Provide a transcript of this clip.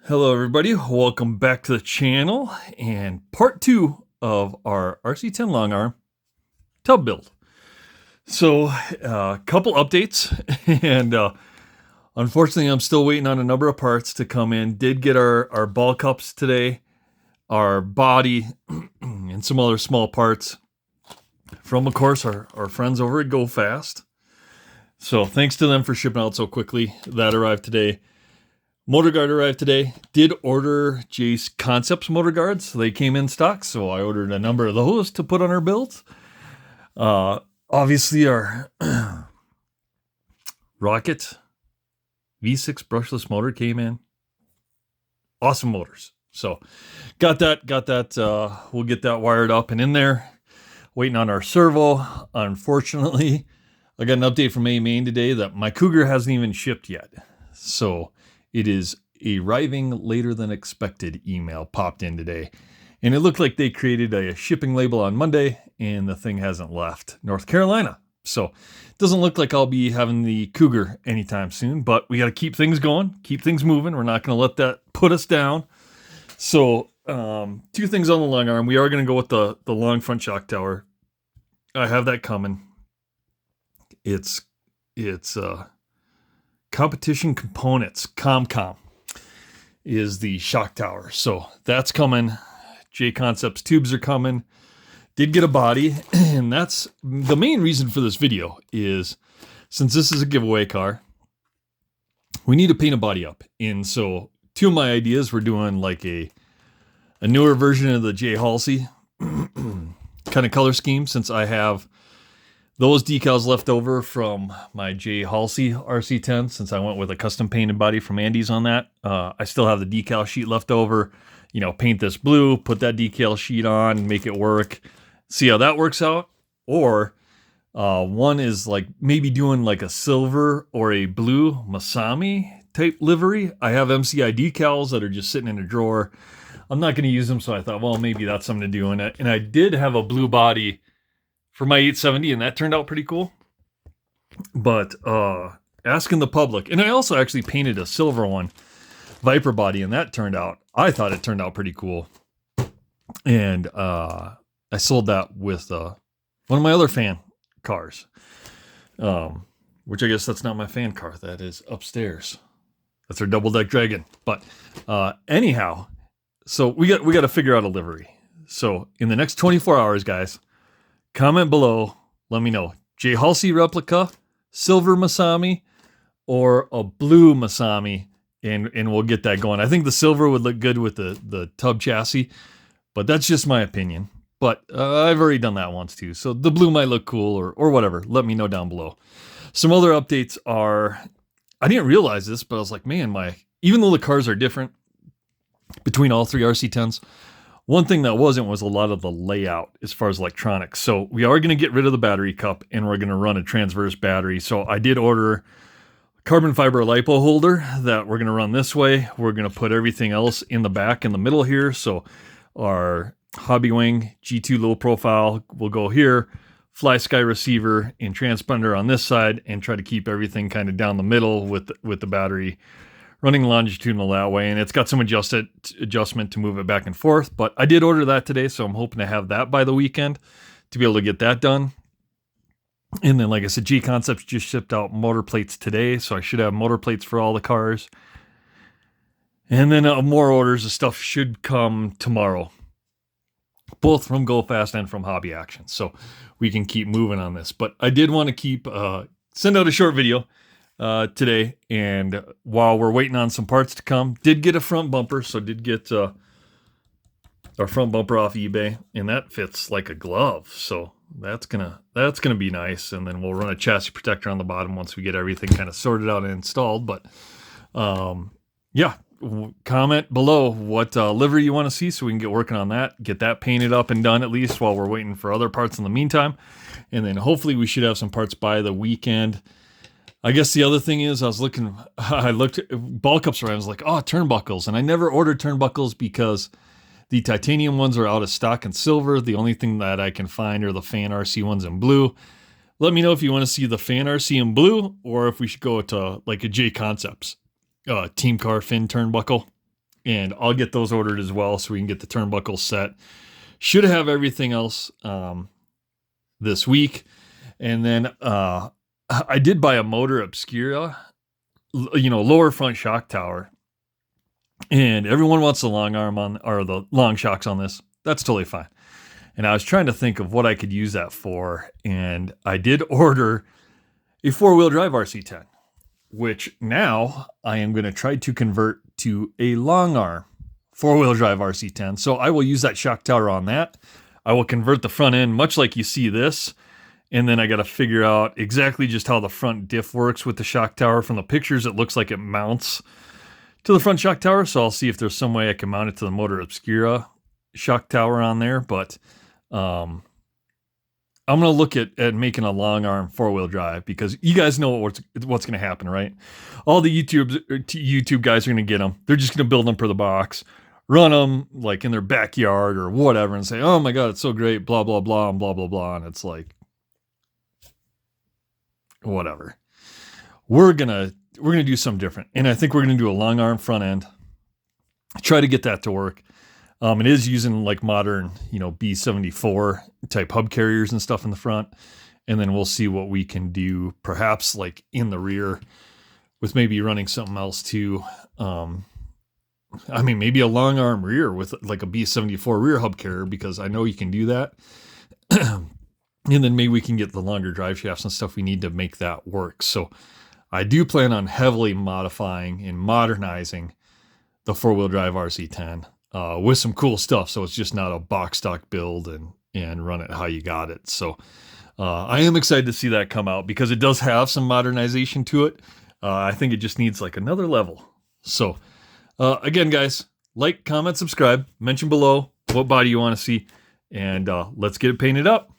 Hello everybody, welcome back to the channel and part 2 of our RC10 long arm tub build. So a couple updates and unfortunately I'm still waiting on a number of parts to come in. Did get our ball cups today, our body and some other small parts from of course our friends over at Go Fast. So thanks to them for shipping out so quickly. That arrived today. Motor guard arrived today. Did order Jay's Concepts motor guards. They came in stock, so I ordered a number of those to put on our builds. Obviously, our Rocket V6 brushless motor came in. Awesome motors. So got that. We'll get that wired up and in there. Waiting on our servo. Unfortunately, I got an update from A-Main today that my Cougar hasn't even shipped yet. So it is arriving later than expected email popped in today. And it looked like they created a shipping label on Monday and the thing hasn't left North Carolina. So it doesn't look like I'll be having the Cougar anytime soon, but we got to keep things going, keep things moving. We're not going to let that put us down. So two things on the long arm. We are going to go with the long front shock tower. I have that coming. It's Competition Components, ComCom, is the shock tower. So that's coming. J Concepts tubes are coming. Did get a body, and that's the main reason for this video is since this is a giveaway car, we need to paint a body up. And so two of my ideas, we're doing like a newer version of the J Halsey kind of color scheme, since I have those decals left over from my J Halsey RC10, since I went with a custom painted body from Andy's on that. I still have the decal sheet left over. You know, paint this blue, put that decal sheet on, make it work. See how that works out. Or one is like maybe doing like a silver or a blue Masami type livery. I have MCI decals that are just sitting in a drawer. I'm not going to use them, so I thought, well, maybe that's something to do in it. And I did have a blue body for my 870, and that turned out pretty cool. But asking the public, and I also actually painted a silver one, Viper body, and I thought it turned out pretty cool. And I sold that with one of my other fan cars, which I guess that's not my fan car. That is upstairs. That's our double deck Dragon. But anyhow, so we got to figure out a livery. So in the next 24 hours, guys, comment below, let me know. J Halsey replica, silver Masami, or a blue Masami, and we'll get that going. I think the silver would look good with the tub chassis, but that's just my opinion. But I've already done that once too, so the blue might look cool or whatever. Let me know down below. Some other updates are, I didn't realize this, but I was like, man, even though the cars are different between all three RC10s, one thing that was a lot of the layout as far as electronics. So we are going to get rid of the battery cup and we're going to run a transverse battery. So I did order a carbon fiber LiPo holder that we're going to run this way. We're going to put everything else in the back in the middle here. So our Hobby Wing G2 low profile will go here, Fly Sky receiver and transponder on this side, and try to keep everything kind of down the middle with the battery running longitudinal that way, and it's got some adjustment to move it back and forth. But I did order that today, so I'm hoping to have that by the weekend to be able to get that done. And then, like I said, G Concepts just shipped out motor plates today, so I should have motor plates for all the cars. And then more orders of stuff should come tomorrow, both from Go Fast and from Hobby Action, so we can keep moving on this. But I did want to send out a short video today, and while we're waiting on some parts to come, did get a front bumper, so did get our front bumper off eBay, and that fits like a glove, so that's gonna be nice. And then we'll run a chassis protector on the bottom once we get everything kind of sorted out and installed. But yeah, comment below what livery you want to see so we can get working on that, get that painted up and done at least while we're waiting for other parts in the meantime. And then hopefully we should have some parts by the weekend. I guess the other thing is I looked at ball cups around. I was like, oh, turnbuckles. And I never ordered turnbuckles because the titanium ones are out of stock in silver. The only thing that I can find are the Fan RC ones in blue. Let me know if you want to see the Fan RC in blue or if we should go to like a J Concepts Team Car fin turnbuckle. and I'll get those ordered as well so we can get the turnbuckles set. Should have everything else this week. And then I did buy a motor obscura, lower front shock tower. And everyone wants the long arm or the long shocks on this. That's totally fine. And I was trying to think of what I could use that for. And I did order a 4-wheel drive RC10, which now I am going to try to convert to a long arm 4-wheel drive RC10. So I will use that shock tower on that. I will convert the front end much like you see this. And then I got to figure out exactly just how the front diff works with the shock tower. From the pictures, it looks like it mounts to the front shock tower. So I'll see if there's some way I can mount it to the motor obscura shock tower on there. But I'm going to look at making a long arm 4-wheel drive, because you guys know what's going to happen, right? All the YouTube guys are going to get them. They're just going to build them per the box, run them like in their backyard or whatever, and say, oh my God, it's so great, blah, blah, blah, and blah, blah, blah. And it's like, whatever. We're going to do something different. And I think we're going to do a long arm front end. Try to get that to work. It is using like modern, B74 type hub carriers and stuff in the front. And then we'll see what we can do, perhaps like in the rear with maybe running something else too. Maybe a long arm rear with like a B74 rear hub carrier, because I know you can do that. And then maybe we can get the longer drive shafts and stuff we need to make that work. So I do plan on heavily modifying and modernizing the 4-wheel drive RC10 with some cool stuff. So it's just not a box stock build and run it how you got it. So I am excited to see that come out, because it does have some modernization to it. I think it just needs like another level. So again, guys, like, comment, subscribe, mention below what body you want to see, and let's get it painted up.